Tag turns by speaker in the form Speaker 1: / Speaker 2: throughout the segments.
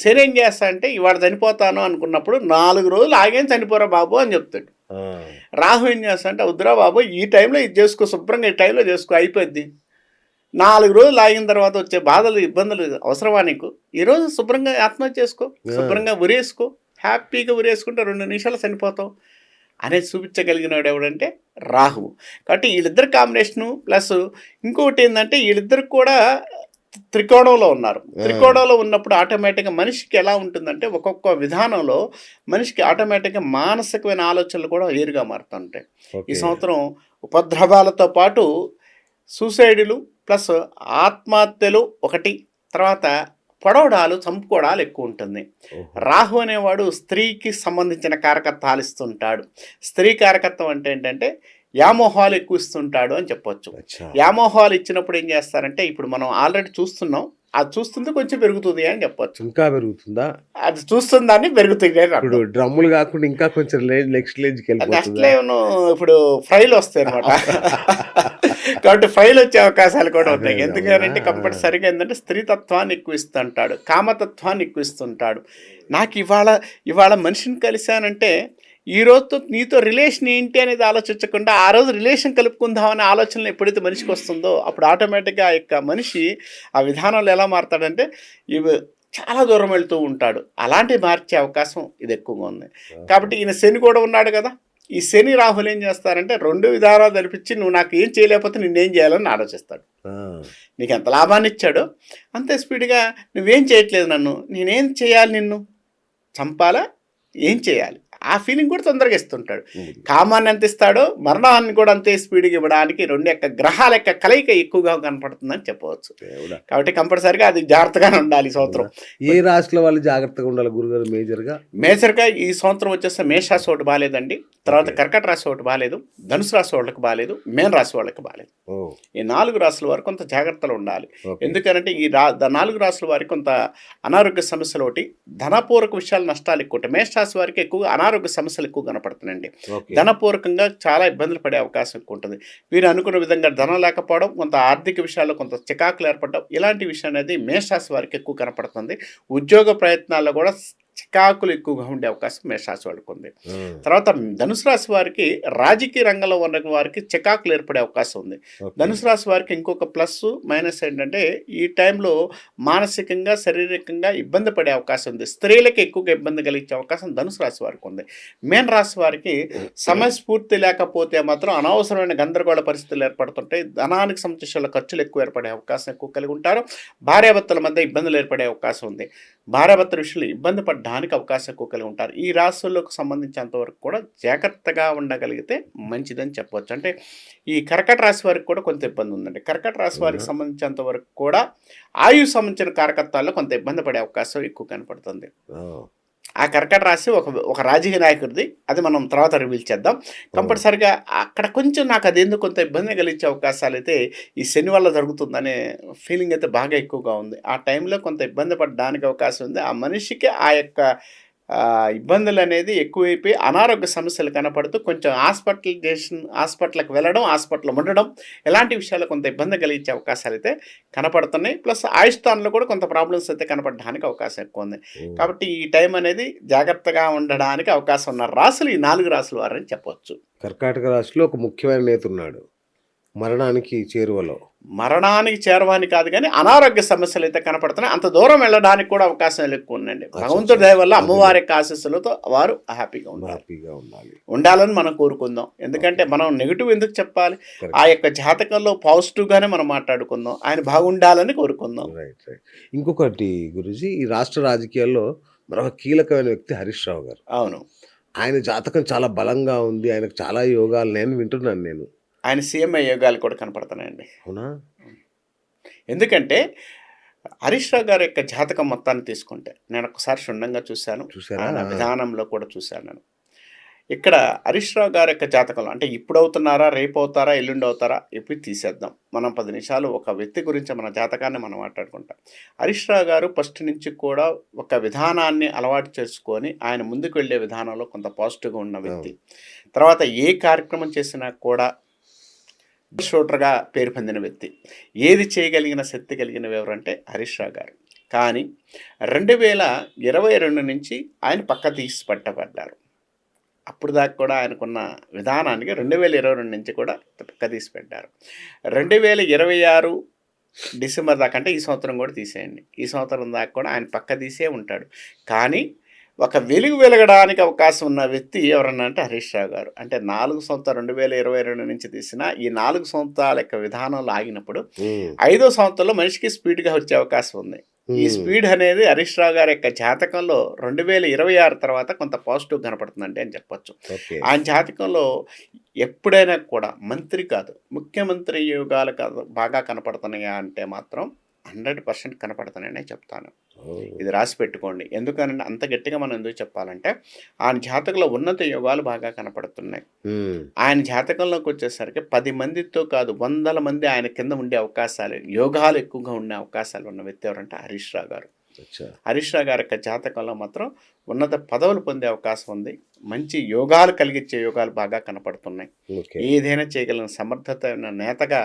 Speaker 1: శని ఏం చేస్తా అంటే ఇవాళ చనిపోతాను అనుకున్నప్పుడు 4 రోజులు ఆగేం చనిపోరా బాబు అని చెప్తాడు. రాహు ఏం చేస్తా అంటే వద్దురా బాబు ఈ టైంలో ఇది చేసుకో, శుభ్రంగా ఈ టైంలో చేసుకో, అయిపోద్ది. 4 రోజులు ఆగిన తర్వాత వచ్చే బాధలు ఇబ్బందులు అవసరమా నీకు? ఈరోజు శుభ్రంగా ఆత్మహత్య చేసుకో, శుభ్రంగా ఉరేసుకో, హ్యాపీగా ఉరేసుకుంటే 2 నిమిషాలు చనిపోతావు అనేది చూపించగలిగినాడు ఎవడంటే రాహువు. కాబట్టి వీళ్ళిద్దరు కాంబినేషను ప్లస్ ఇంకొకటి ఏంటంటే వీళ్ళిద్దరికి కూడా త్రికోణంలో ఉన్నారు. త్రికోణంలో ఉన్నప్పుడు ఆటోమేటిక్గా మనిషికి ఎలా ఉంటుందంటే ఒక్కొక్క విధానంలో మనిషికి ఆటోమేటిక్గా మానసికమైన ఆలోచనలు కూడా వేరుగా మారుతుంటాయి. ఈ సంవత్సరం ఉపద్రవాలతో పాటు సూసైడ్లు ప్లస్ ఆత్మహత్యలు ఒకటి, తర్వాత పొడవడాలు చంపుకోవడాలు ఎక్కువ ఉంటుంది. రాహు అనేవాడు స్త్రీకి సంబంధించిన కారకత్వాలు ఇస్తుంటాడు. స్త్రీ కారకత్వం అంటే ఏంటంటే వ్యామోహాలు ఎక్కువ ఇస్తుంటాడు అని చెప్పొచ్చు. వ్యామోహాలు ఇచ్చినప్పుడు ఏం చేస్తారంటే ఇప్పుడు మనం ఆల్రెడీ చూస్తున్నాం, అది చూస్తుంది కొంచెం పెరుగుతుంది అని చెప్పొచ్చు.
Speaker 2: ఇంకా పెరుగుతుందా?
Speaker 1: అది చూస్తుందాన్ని పెరుగుతుంది.
Speaker 2: ఇప్పుడు డ్రమ్ములు కాకుండా ఇంకా కొంచెం నెక్స్ట్ లేజ్కి
Speaker 1: నెక్స్ట్ ఇప్పుడు ఫ్రైలు వస్తాయి అనమాట. కాబట్టి ఫ్రైలు వచ్చే అవకాశాలు కూడా ఉంటాయి. ఎందుకంటే కంపల్సరిగా ఏంటంటే స్త్రీతత్వాన్ని ఎక్కువ ఇస్తుంటాడు, కామతత్వాన్ని ఎక్కువ ఇస్తుంటాడు. నాకు ఇవాళ మనిషిని కలిశానంటే ఈ రోజుతో నీతో రిలేషన్ ఏంటి అనేది ఆలోచించకుండా ఆ రోజు రిలేషన్ కలుపుకుందామనే ఆలోచనలు ఎప్పుడైతే మనిషికి వస్తుందో అప్పుడు ఆటోమేటిక్గా ఆ యొక్క మనిషి ఆ విధానంలో ఎలా మారుతాడంటే ఇవి చాలా దూరం వెళ్తూ ఉంటాడు. అలాంటివి మార్చే అవకాశం ఇది ఎక్కువగా ఉంది. కాబట్టి ఈయన శని కూడా ఉన్నాడు కదా, ఈ శని రాహులు ఏం చేస్తారంటే 2 విధానాలు తెలిపించి నువ్వు నాకు ఏం చేయలేకపోతే నిన్నేం చేయాలని ఆలోచిస్తాడు. నీకు ఎంత లాభాన్ని ఇచ్చాడో అంతే స్పీడ్గా నువ్వేం చేయట్లేదు, నేనేం చేయాలి, నిన్ను చంపాలా, ఏం చేయాలి, ఆ ఫీలింగ్ కూడా తొందరగా ఇస్తుంటాడు. కామాన్ని ఎంత ఇస్తాడో మరణాన్ని కూడా అంతే స్పీడ్గా ఇవ్వడానికి 2 యొక్క గ్రహాల యొక్క కలయిక ఎక్కువగా కనపడుతుందని చెప్పవచ్చు. కాబట్టి కంపల్సరిగా అది జాగ్రత్తగానే ఉండాలి. ఈ సంవత్సరం
Speaker 2: ఏ రాశుల వాళ్ళు జాగ్రత్తగా ఉండాలి గురుగారు?
Speaker 1: మేజర్గా ఈ సంవత్సరం వచ్చేస్తే మేషరాశి ఒకటి బాగాలేదండి, తర్వాత కర్కట రాశి ఒకటి బాగాలేదు, ధనుసు రాశి వాళ్ళకి బాగాలేదు, మేన రాశి వాళ్ళకి బాగాలేదు. ఈ 4 రాశుల వారు కొంత జాగ్రత్తలు ఉండాలి. ఎందుకంటే ఈ 4 రాశుల వారికి కొంత అనారోగ్య సమస్యలు ఒకటి, ధనపూర్వక విషయాలు నష్టాలు ఎక్కువ ఉంటాయి. మేషరాశి వారికి ఎక్కువగా అనారోగ్య సమస్యలు ఎక్కువ కనపడుతున్నాయండి. ధనపూర్వకంగా చాలా ఇబ్బందులు పడే అవకాశం ఎక్కువ ఉంటుంది. వీరు అనుకున్న విధంగా ధనం లేకపోవడం, కొంత ఆర్థిక విషయాల్లో కొంత చికాకులు ఏర్పడడం, ఇలాంటి విషయం అనేది మేషరాశి వారికి ఎక్కువ కనపడుతుంది. ఉద్యోగ ప్రయత్నాల్లో కూడా చికాకులు ఎక్కువగా ఉండే అవకాశం మేషరాశి వారికి ఉంది. తర్వాత ధనుసు రాశి వారికి రాజకీయ రంగంలో ఉన్న వారికి చికాకులు ఏర్పడే అవకాశం ఉంది. ధనుసు రాశి వారికి ఇంకొక ప్లస్ మైనస్ ఏంటంటే ఈ టైంలో మానసికంగా శారీరకంగా ఇబ్బంది పడే అవకాశం ఉంది. స్త్రీలకు ఎక్కువగా ఇబ్బంది కలిగించే అవకాశం ధనుసు రాశి వారికి ఉంది. మేన రాశి వారికి సమయస్ఫూర్తి లేకపోతే మాత్రం అనవసరమైన గందరగోళ పరిస్థితులు ఏర్పడుతుంటాయి. ధనానికి సంబంధించిన ఖర్చులు ఎక్కువ ఏర్పడే అవకాశం ఎక్కువ కలిగి ఉంటారు. భార్యాభర్తల మధ్య ఇబ్బందులు ఏర్పడే అవకాశం ఉంది. భార్యాభర్తల విషయంలో ఇబ్బంది పడడానికి అవకాశం ఎక్కువ కలిగి ఉంటారు. ఈ రాశులకు సంబంధించినంతవరకు కూడా జాగ్రత్తగా ఉండగలిగితే మంచిదని చెప్పవచ్చు. అంటే ఈ కర్కట రాశి వారికి కూడా కొంత ఇబ్బంది ఉందండి. కర్కట రాశి వారికి సంబంధించినంత వరకు కూడా ఆయుష్ సంబంధించిన కారకత్వాల్లో కొంత ఇబ్బంది పడే అవకాశం ఎక్కువ కనపడుతుంది. ఆ కర్కట రాశి ఒక రాజకీయ నాయకుడిది, అది మనం తర్వాత రివీల్ చేద్దాం. కంపల్సరిగా అక్కడ కొంచెం నాకు అది ఎందుకు కొంత ఇబ్బంది కలిగించే అవకాశాలు అయితే ఈ శని వల్ల జరుగుతుందనే ఫీలింగ్ అయితే బాగా ఎక్కువగా ఉంది. ఆ టైంలో కొంత ఇబ్బంది పడడానికి అవకాశం ఉంది. ఆ మనిషికి ఆ యొక్క ఇబ్బందులు అనేది ఎక్కువైపోయి అనారోగ్య సమస్యలు కనపడుతూ కొంచెం హాస్పిటల్కి వెళ్ళడం, హాస్పిటల్లో ఉండడం, ఇలాంటి విషయాల్లో కొంత ఇబ్బంది కలిగించే అవకాశాలు అయితే కనపడుతున్నాయి. ప్లస్ ఆయుష్టాన్లో కూడా కొంత ప్రాబ్లమ్స్ అయితే కనపడడానికి అవకాశం ఎక్కువ ఉంది. కాబట్టి ఈ టైం అనేది జాగ్రత్తగా ఉండడానికి అవకాశం ఉన్న రాశులు ఈ 4 రాశుల వారని చెప్పవచ్చు.
Speaker 2: కర్కాటక రాశిలో ఒక ముఖ్యమైన నేత ఉన్నాడు, మరణానికి
Speaker 1: చేరువని కాదు కానీ అనారోగ్య సమస్యలు అయితే కనపడుతున్నాయి. అంత దూరం వెళ్ళడానికి కూడా అవకాశాలు ఎక్కువ ఉందండి. భగవంతుడి దయ వల్ల అమ్మవారి ఆశీస్సులతో వారు హ్యాపీగా ఉండాలని మనం కోరుకుందాం. ఎందుకంటే మనం నెగిటివ్ ఎందుకు చెప్పాలి, ఆ యొక్క జాతకంలో పాజిటివ్గానే మనం మాట్లాడుకుందాం, ఆయన బాగుండాలని కోరుకుందాం.
Speaker 2: ఇంకొకటి గురుజీ, ఈ రాష్ట్ర రాజకీయాల్లో మరొక కీలకమైన వ్యక్తి హరీష్ రావు గారు.
Speaker 1: అవును,
Speaker 2: ఆయన జాతకం చాలా బలంగా ఉంది, ఆయనకు చాలా యోగాలు నేను వింటున్నాను.
Speaker 1: ఆయన సీఎం యోగాలు కూడా కనపడుతున్నాయండి.
Speaker 2: అవునా?
Speaker 1: ఎందుకంటే హరీష్ రావు గారి యొక్క జాతకం మొత్తాన్ని తీసుకుంటే నేను ఒకసారి క్షుణ్ణంగా చూశాను, ఆయన విధానంలో కూడా చూశాను. నేను ఇక్కడ హరీష్ రావు గారి యొక్క జాతకంలో అంటే ఇప్పుడు అవుతున్నారా, రేపు అవుతారా, ఎల్లుండి అవుతారా, ఎప్పుడు తీసేద్దాం. మనం 10 నిమిషాలు ఒక వ్యక్తి గురించి మన జాతకాన్ని మనం మాట్లాడుకుంటాం. హరీష్ రావు గారు ఫస్ట్ నుంచి కూడా ఒక విధానాన్ని అలవాటు చేసుకొని ఆయన ముందుకు వెళ్ళే విధానంలో కొంత పాజిటివ్గా ఉన్న వ్యక్తి. తర్వాత ఏ కార్యక్రమం చేసినా కూడా షూటర్గా పేరు పొందిన వ్యక్తి. ఏది చేయగలిగిన శక్తి కలిగిన ఎవరంటే హరీష్ రావు గారు. కానీ 2022 నుంచి ఆయన పక్క తీసి పట్టబడ్డారు. అప్పుడు దాకా కూడా ఆయనకున్న విధానానికి 2022 నుంచి కూడా పక్క తీసి పెట్టారు. 2026 డిసెంబర్ దాకా, అంటే ఈ సంవత్సరం కూడా తీసేయండి, ఈ సంవత్సరం దాకా కూడా ఆయన పక్క తీసే ఉంటాడు. కానీ ఒక వెలుగు వెలగడానికి అవకాశం ఉన్న వ్యక్తి ఎవరన్నా అంటే హరీష్ రావు గారు. అంటే 4 సంవత్సరాలు 2022 నుంచి తీసిన ఈ 4 సంవత్సరాల యొక్క విధానంలో ఆగినప్పుడు 5వ సంవత్సరంలో మనిషికి స్పీడ్గా వచ్చే అవకాశం ఉంది. ఈ స్పీడ్ అనేది హరీష్ రావు గారి యొక్క జాతకంలో 2026 తర్వాత కొంత పాజిటివ్ కనపడుతుందంటే అని చెప్పొచ్చు. ఆయన జాతకంలో ఎప్పుడైనా కూడా మంత్రి కాదు, ముఖ్యమంత్రి యోగాలు కాదు బాగా కనపడుతున్నాయా అంటే మాత్రం 100% కనపడుతున్నాయనే చెప్తాను. ఇది రాసి పెట్టుకోండి. ఎందుకనంటే అంత గట్టిగా మనం ఎందుకు చెప్పాలంటే ఆయన జాతకంలో ఉన్నత యోగాలు బాగా కనపడుతున్నాయి. ఆయన జాతకంలోకి వచ్చేసరికి 10 మందితో కాదు 100 మంది ఆయన కింద ఉండే అవకాశాలు, యోగాలు ఎక్కువగా ఉండే అవకాశాలు ఉన్న వ్యక్తి ఎవరంటే హరీష్ రావు గారు. హరీష్ రావు గారి యొక్క జాతకంలో మాత్రం ఉన్నత పదవులు పొందే అవకాశం ఉంది. మంచి యోగాలు కలిగించే యోగాలు బాగా కనపడుతున్నాయి. ఏదైనా చేయగలిగిన సమర్థత నేతగా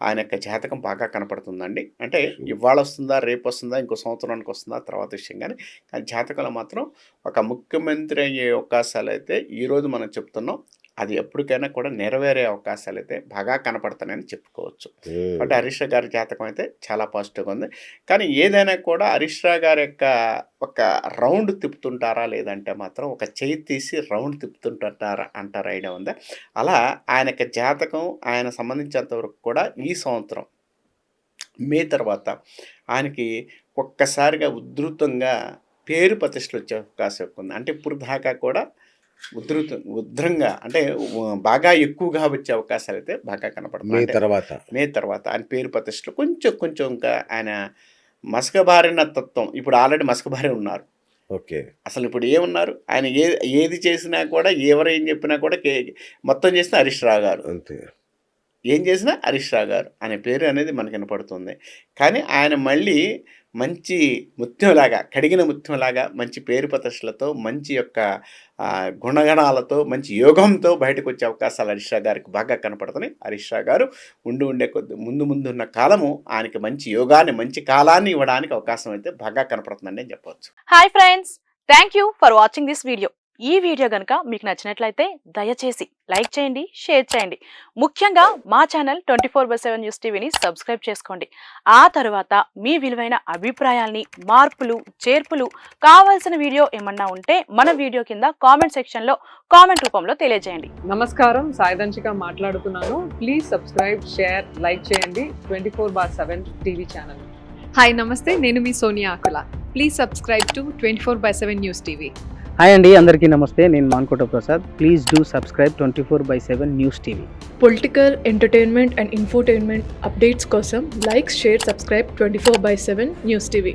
Speaker 1: ఆయన యొక్క జాతకం బాగా కనపడుతుందండి. అంటే ఇవాళ వస్తుందా, రేపు వస్తుందా, ఇంకో సంవత్సరానికి వస్తుందా తర్వాత విషయం, కానీ జాతకంలో మాత్రం ఒక ముఖ్యమంత్రి అయ్యే అవకాశాలు అయితే ఈరోజు మనం చెప్తున్నాం. అది ఎప్పటికైనా కూడా నెరవేరే అవకాశాలు అయితే బాగా కనపడుతున్నాయని చెప్పుకోవచ్చు. కాబట్టి హరీష్ రావు గారి జాతకం అయితే చాలా పాజిటివ్గా ఉంది. కానీ ఏదైనా కూడా హరీష్ రావు గారి యొక్క ఒక రౌండ్ తిప్పుతుంటారా లేదంటే మాత్రం ఒక చేయి తీసి రౌండ్ తిప్పుతుంటారా అంటారా ఐడియా ఉందా? అలా ఆయన యొక్క జాతకం ఆయన సంబంధించినంత వరకు కూడా ఈ సంవత్సరం మే తర్వాత ఆయనకి ఒక్కసారిగా ఉధృతంగా పేరు ప్రతిష్టలు వచ్చే అవకాశం ఎక్కువ ఉంది. అంటే ఇప్పుడు దాకా కూడా ఉధృతంగా అంటే బాగా ఎక్కువగా వచ్చే అవకాశాలు అయితే బాగా కనపడుతున్నాయి. మే తర్వాత ఆయన పేరు ప్రతిష్టలు కొంచెం ఇంకా ఆయన మసకబారిన తత్వం, ఇప్పుడు ఆల్రెడీ మసకబారి ఉన్నారు. అసలు ఇప్పుడు ఏమున్నారు, ఆయన ఏది చేసినా కూడా ఎవరు ఏం చెప్పినా కూడా మొత్తం చేసిన హరీష్ రావు గారు, ఏం చేసినా హరీష్ రావు గారు అనే పేరు అనేది మనకు వినపడుతుంది. కానీ ఆయన మళ్ళీ మంచి ముత్యంలాగా, కడిగిన ముత్యంలాగా మంచి పేరు ప్రతిష్టలతో, మంచి యొక్క గుణగణాలతో, మంచి యోగంతో బయటకు వచ్చే అవకాశాలు హరీష్ రావు గారికి బాగా కనపడుతున్నాయి. హరీష్ రావు గారు ఉండే కొద్ది ముందున్న కాలము ఆయనకి మంచి యోగాన్ని, మంచి కాలాన్ని ఇవ్వడానికి అవకాశం అయితే బాగా కనపడుతుందని నేను చెప్పవచ్చు.
Speaker 3: Hi friends, thank you for watching this video. ఈ వీడియో గనుక మీకు నచ్చినట్లయితే దయచేసి లైక్ చేయండి, షేర్ చేయండి. ముఖ్యంగా మా ఛానల్ 24/7 న్యూస్ టీవీని సబ్స్క్రైబ్ చేసుకోండి. ఆ తర్వాత మీ విలువైన అభిప్రాయాల్ని, మార్పులు, చేర్పులు, కావాల్సిన వీడియో ఏమన్నా ఉంటే మన వీడియో కింద కామెంట్ సెక్షన్లో కామెంట్ రూపంలో తెలియజేయండి.
Speaker 4: నమస్కారం, సాయిదంచిక మాట్లాడుతున్నాను. ప్లీజ్ సబ్స్క్రైబ్, షేర్, లైక్ చేయండి 24/7 టీవీ ఛానల్.
Speaker 5: హాయ్ నమస్తే, నేను మీ Sonia Akula. Please subscribe to 24/7 news TV.
Speaker 6: Hi అండి, అందరికీ నమస్తే. నేను Mankota Prasad. Please do subscribe 24/7 news TV.
Speaker 7: Political, entertainment and infotainment updates కోసం like, share, subscribe 24/7 news TV.